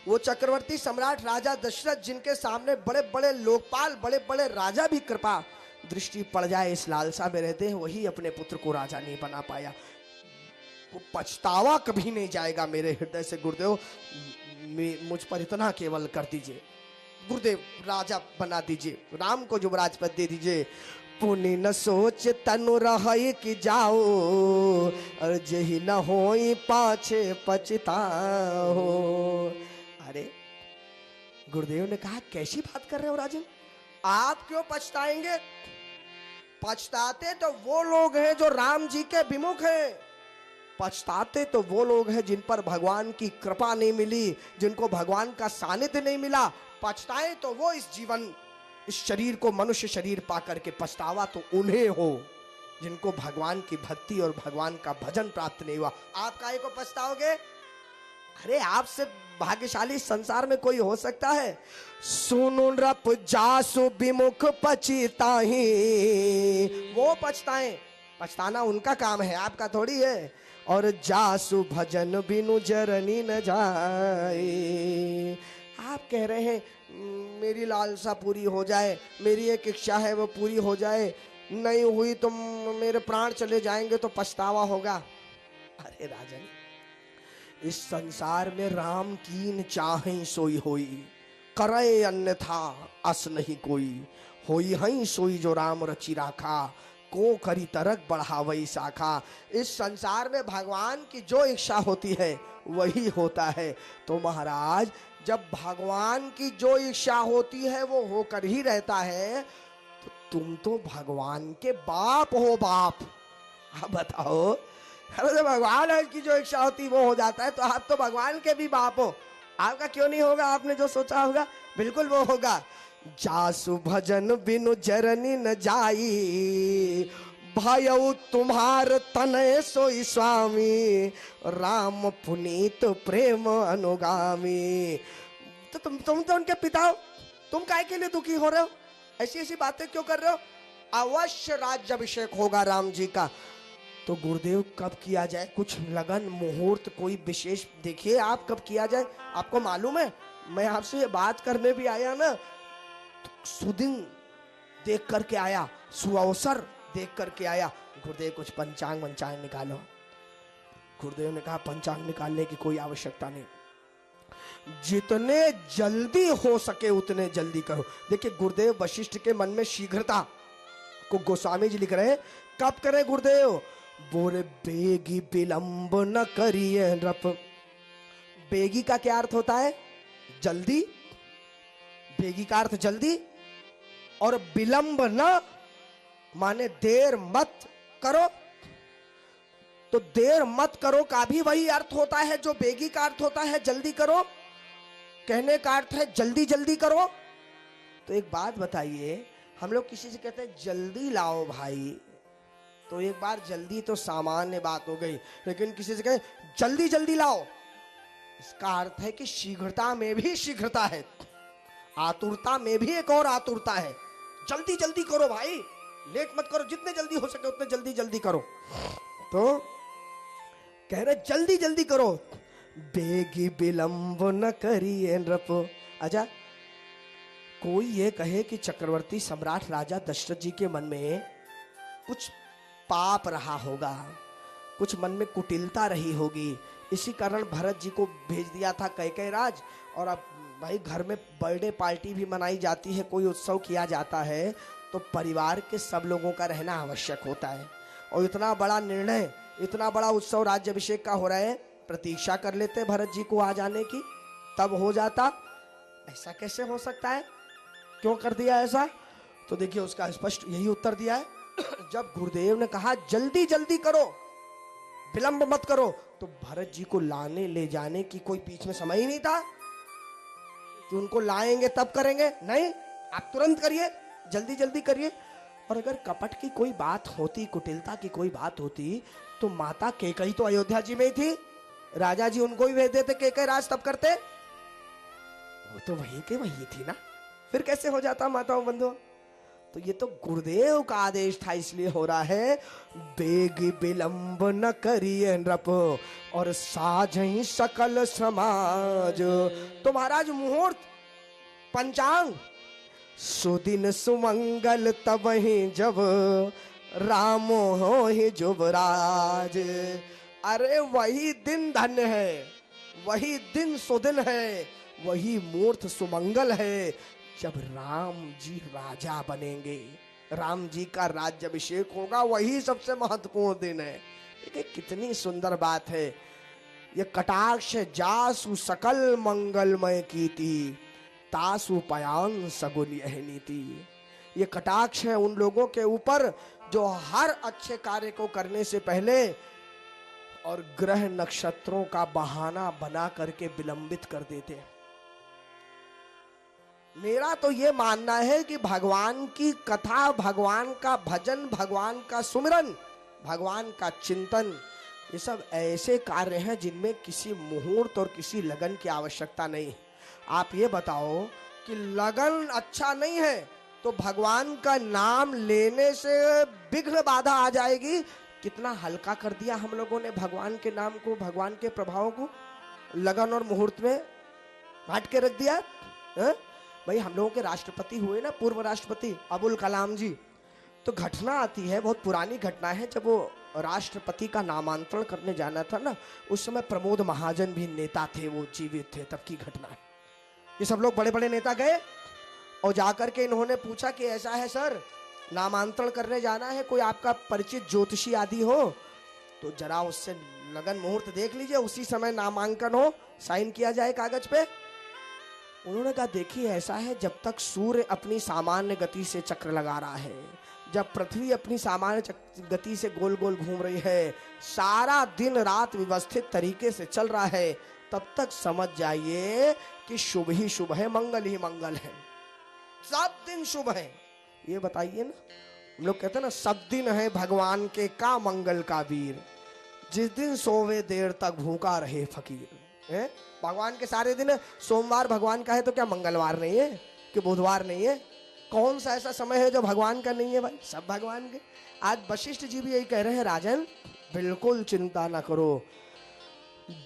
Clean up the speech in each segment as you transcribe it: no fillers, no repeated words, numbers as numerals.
वो चक्रवर्ती सम्राट राजा दशरथ जिनके सामने बड़े बड़े लोकपाल, बड़े बड़े राजा भी कृपा दृष्टि पड़ जाए इस लालसा में रहते हैं, वही अपने पुत्र को राजा नहीं बना पाया। वो पछतावा कभी नहीं जाएगा मेरे हृदय से गुरुदेव, मुझ पर इतना केवल कर दीजिए गुरुदेव, राजा बना दीजिए, राम को युवराज पद दे दीजिए। पुनि न सोच तनु रही कि जाओ, और जही न होई पाछे पछताओ। अरे गुरुदेव ने कहा कैसी बात कर रहे हो राजन, आप क्यों पछताएंगे? पछताते तो वो लोग हैं जो राम जी के विमुख हैं, पछताते तो वो लोग हैं जिन पर भगवान की कृपा नहीं मिली, जिनको भगवान का सानिध्य नहीं मिला। पछताए तो वो इस जीवन, इस शरीर को मनुष्य शरीर पा करके, पछतावा तो उन्हें हो जिनको भगवान की भक्ति और भगवान का भजन प्राप्त नहीं हुआ। आप काहे को पछताओगे? अरे आपसे भाग्यशाली संसार में कोई हो सकता है? सुनु नृप जासु विमुख पछताहि, वो पछताएं, पछताना उनका काम है, आपका थोड़ी है। और जासु भजन बिनु जरनी न जाए, आप कह रहे हैं मेरी लालसा पूरी हो जाए, मेरी एक इच्छा है वो पूरी हो जाए, नहीं हुई तो मेरे प्राण चले जाएंगे तो पछतावा होगा। अरे राजन, इस संसार में राम कीन चाहे सोई होई, करे अन्यथा अस नहीं कोई, होई हई सोई जो राम रची राखा, को करी तरक बढ़ावई शाखा। इस संसार में भगवान की जो इच्छा होती है वही होता है। तो महाराज, जब भगवान की जो इच्छा होती है वो होकर ही रहता है, तो तुम तो भगवान के बाप हो, बाप। आप बताओ, अरे जब भगवान की जो इच्छा होती वो हो जाता है, तो आप तो भगवान के भी बाप हो, आपका क्यों नहीं होगा? आपने जो सोचा होगा बिल्कुल वो होगा। जासु भजन बिनु जरनी न जाई, भयउ तुम्हार तनय सोई स्वामी, राम पुनीत प्रेम अनुगामी। तो तुम तो उनके पिता हो, तुम काहे के लिए दुखी हो रहे हो? ऐसी ऐसी बातें क्यों कर रहे हो? अवश्य राज्याभिषेक होगा राम जी का। तो गुरुदेव कब किया जाए? कुछ लगन मुहूर्त कोई विशेष देखिए, आप कब किया जाए? आपको मालूम है, मैं आपसे ये बात करने भी आया ना, तो सुदिन देख करके आया, सुअवसर देख करके आया। गुरुदेव कुछ पंचांग मंचांग निकालो। गुरुदेव ने कहा पंचांग निकालने की कोई आवश्यकता नहीं, जितने जल्दी हो सके उतने जल्दी करो। देखिए गुरुदेव वशिष्ठ के मन में शीघ्रता को गोस्वामी जी लिख रहे हैं, कब करें गुरुदेव? बोरे बेगी विलंब न करिए नृप। बेगी का क्या अर्थ होता है? जल्दी। बेगी का अर्थ जल्दी, और विलंब न माने देर मत करो। तो देर मत करो का भी वही अर्थ होता है जो बेगी का अर्थ होता है जल्दी करो। कहने का अर्थ है जल्दी जल्दी करो। तो एक बात बताइए, हम लोग किसी से कहते हैं जल्दी लाओ भाई, तो एक बार जल्दी तो सामान्य बात हो गई, लेकिन किसी से कहे जल्दी जल्दी लाओ, इसका अर्थ है कि शीघ्रता में भी शीघ्रता है, आतुरता में भी एक और आतुरता है। जल्दी जल्दी करो भाई, लेट मत करो, जितने जल्दी हो सके उतने जल्दी जल्दी करो। तो कह रहे जल्दी जल्दी करो। बेगी विलंब न करिए नृप। अच्छा, कोई ये कहे कि चक्रवर्ती सम्राट राजा दशरथ जी के मन में कुछ पाप रहा होगा, कुछ मन में कुटिलता रही होगी, इसी कारण भरत जी को भेज दिया था कैकेयी राज। और अब भाई घर में बर्थडे पार्टी भी मनाई जाती है, कोई उत्सव किया जाता है, तो परिवार के सब लोगों का रहना आवश्यक होता है। और इतना बड़ा निर्णय, इतना बड़ा उत्सव राज्याभिषेक का हो रहा है, प्रतीक्षा कर लेते भरत जी को आ जाने की, तब हो जाता। ऐसा कैसे हो सकता है? क्यों कर दिया ऐसा? तो देखिए उसका स्पष्ट यही उत्तर दिया है। जब गुरुदेव ने कहा जल्दी जल्दी करो, विलंब मत करो, तो भरत जी को लाने ले जाने की कोई बीच में समय ही नहीं था कि उनको लाएंगे तब करेंगे। नहीं, आप तुरंत करिए, जल्दी जल्दी करिए। और अगर कपट की कोई बात होती, कुटिलता की कोई बात होती, तो माता कैकेयी तो अयोध्या जी में ही थी, राजा जी उनको ही भेज देते कैकेयी राज, तब करते। वो तो वहीं के वहीं थी ना, फिर कैसे हो जाता माताओं बंधुओं? तो ये तो गुरुदेव का आदेश था, इसलिए हो रहा है। बेग विलंब न करिए नृप और साझहि सकल समाज। तो महाराज मुहूर्त पंचांग सुदिन सुमंगल तबहि जब राम हो ही जुबराज। अरे वही दिन धन्य है, वही दिन सुदिन है, वही मुहूर्त सुमंगल है जब राम जी राजा बनेंगे, राम जी का राज्याभिषेक होगा, वही सबसे महत्वपूर्ण दिन है। देखिए कितनी सुंदर बात है। ये कटाक्ष जासु सकल मंगलमय कीति तासु पयान सगुन यह नीति। ये कटाक्ष है उन लोगों के ऊपर जो हर अच्छे कार्य को करने से पहले और ग्रह नक्षत्रों का बहाना बना करके विलंबित कर देते हैं। मेरा तो ये मानना है कि भगवान की कथा, भगवान का भजन, भगवान का सुमिरन, भगवान का चिंतन, ये सब ऐसे कार्य हैं जिनमें किसी मुहूर्त और किसी लगन की आवश्यकता नहीं है। आप ये बताओ कि लगन अच्छा नहीं है तो भगवान का नाम लेने से विघ्न बाधा आ जाएगी। कितना हल्का कर दिया हम लोगों ने भगवान के नाम को, भगवान के प्रभाव को लगन और मुहूर्त में बांट के रख दिया है? भाई हम लोगों के राष्ट्रपति हुए ना, पूर्व राष्ट्रपति अबुल कलाम जी, तो घटना आती है, बहुत पुरानी घटना है, जब वो राष्ट्रपति का नामांतरण करने जाना था ना, उस समय प्रमोद महाजन भी नेता थे, वो जीवित थे, तब की घटना है। ये सब लोग बड़े बड़े नेता गए और जाकर के इन्होंने पूछा कि ऐसा है सर, नामांतरण करने जाना है, कोई आपका परिचित ज्योतिषी आदि हो तो जरा उससे लगन मुहूर्त देख लीजिए, उसी समय नामांकन हो, साइन किया जाए कागज पे। उन्होंने कहा देखिए ऐसा है, जब तक सूर्य अपनी सामान्य गति से चक्र लगा रहा है, जब पृथ्वी अपनी सामान्य गति से गोल गोल घूम रही है, सारा दिन रात व्यवस्थित तरीके से चल रहा है, तब तक समझ जाइए कि शुभ ही शुभ है, मंगल ही मंगल है, सब दिन शुभ है। ये बताइए ना, हम लोग कहते हैं ना, सब दिन है भगवान के का मंगल का वीर, जिस दिन सोवे देर तक भूखा रहे फकीर है। भगवान के सारे दिन, सोमवार भगवान का है तो क्या मंगलवार नहीं है कि बुधवार नहीं है? कौन सा ऐसा समय है जो भगवान का नहीं है? भाई सब भगवान के। आज वशिष्ठ जी भी यही कह रहे हैं, राजन बिल्कुल चिंता न करो,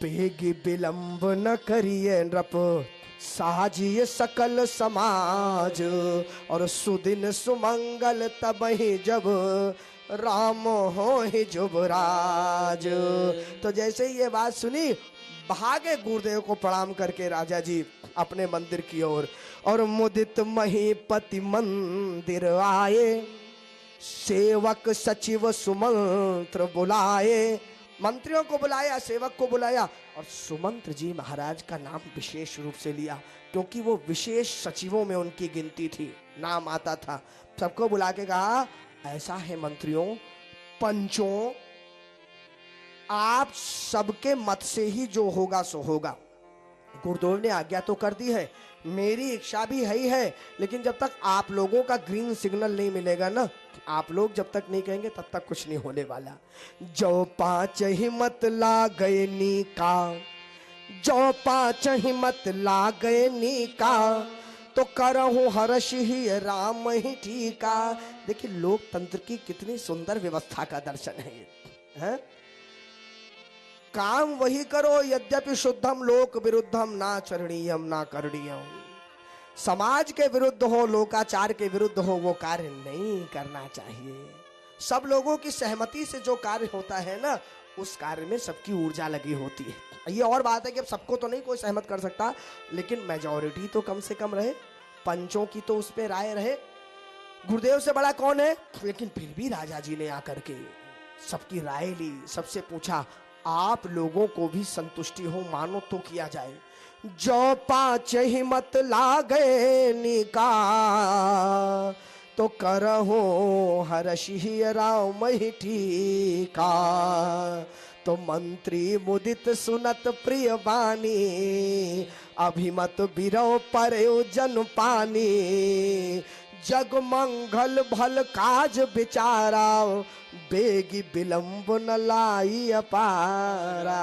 बेग विलंब न करिए नृप साजिए सकल समाज और सुदिन सुमंगल तबहि जब राम हो ही जुबराज। तो जैसे ही ये बात सुनी, भागे गुरुदेव को प्रणाम करके राजा जी अपने मंदिर की ओर, और मुदित महीपति मंदिर आए, सेवक सचिव सुमंत्र बुलाए। मंत्रियों को बुलाया, सेवक को बुलाया, और सुमंत्र जी महाराज का नाम विशेष रूप से लिया, क्योंकि वो विशेष सचिवों में उनकी गिनती थी, नाम आता था। सबको बुला के कहा ऐसा है मंत्रियों, पंचों, आप सबके मत से ही जो होगा सो होगा। गुरुदेव ने आज्ञा तो कर दी है, मेरी इच्छा भी है ही है, लेकिन जब तक आप लोगों का ग्रीन सिग्नल नहीं मिलेगा ना, आप लोग जब तक नहीं कहेंगे तब तक कुछ नहीं होने वाला। जो पांच हिम्मत ला गए नीका, जो पांच हिम्मत ला गए नीका, तो करहूं हर्ष ही राम ही ठीका। देखिए लोकतंत्र की कितनी सुंदर व्यवस्था का दर्शन है ये, है? काम वही करो यद्यपि शुद्धम लोक विरुद्धम ना चरणीयम ना करणीयम। समाज के विरुद्ध हो, लोकाचार के विरुद्ध हो, वो कार्य नहीं करना चाहिए। सब लोगों की सहमति से जो कार्य होता है ना, उस कार्य में सबकी ऊर्जा लगी होती है। ये और बात है कि अब सबको तो नहीं कोई सहमत कर सकता, लेकिन मेजॉरिटी तो कम से कम रहे, पंचों की तो उस पर राय रहे। गुरुदेव से बड़ा कौन है? लेकिन फिर भी राजा जी ने आकर के सबकी राय ली, सबसे पूछा आप लोगों को भी संतुष्टि हो, मानो तो किया जाए। जो पांच हिम्मत लागे निका, तो करहो हर्ष ही राम ही ठीका। तो मंत्री मुदित सुनत प्रिय बानी, अभिमत बिरव परयो जन पानी। जग मंगल भल काज विचारा, बेगी विलंब न लाई अपारा।